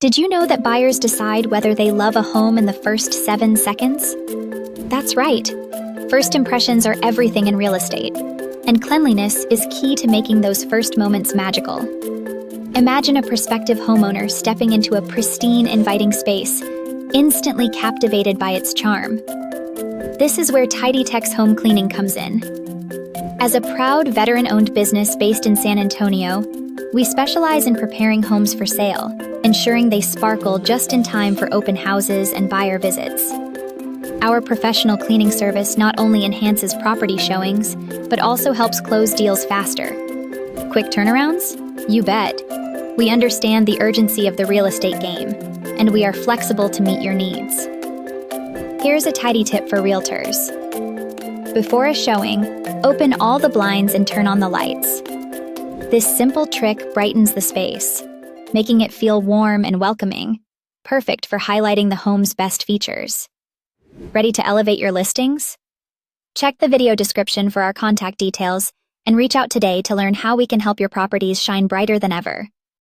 Did you know that buyers decide whether they love a home in the first 7 seconds? That's right. First impressions are everything in real estate, and cleanliness is key to making those first moments magical. Imagine a prospective homeowner stepping into a pristine, inviting space, instantly captivated by its charm. This is where Tidytex Home Cleaning comes in. As a proud veteran-owned business based in San Antonio, we specialize in preparing homes for sale, ensuring they sparkle just in time for open houses and buyer visits. Our professional cleaning service not only enhances property showings, but also helps close deals faster. Quick turnarounds? You bet. We understand the urgency of the real estate game, and we are flexible to meet your needs. Here's a tidy tip for realtors. Before a showing, open all the blinds and turn on the lights. This simple trick brightens the space, making it feel warm and welcoming, perfect for highlighting the home's best features. Ready to elevate your listings? Check the video description for our contact details and reach out today to learn how we can help your properties shine brighter than ever.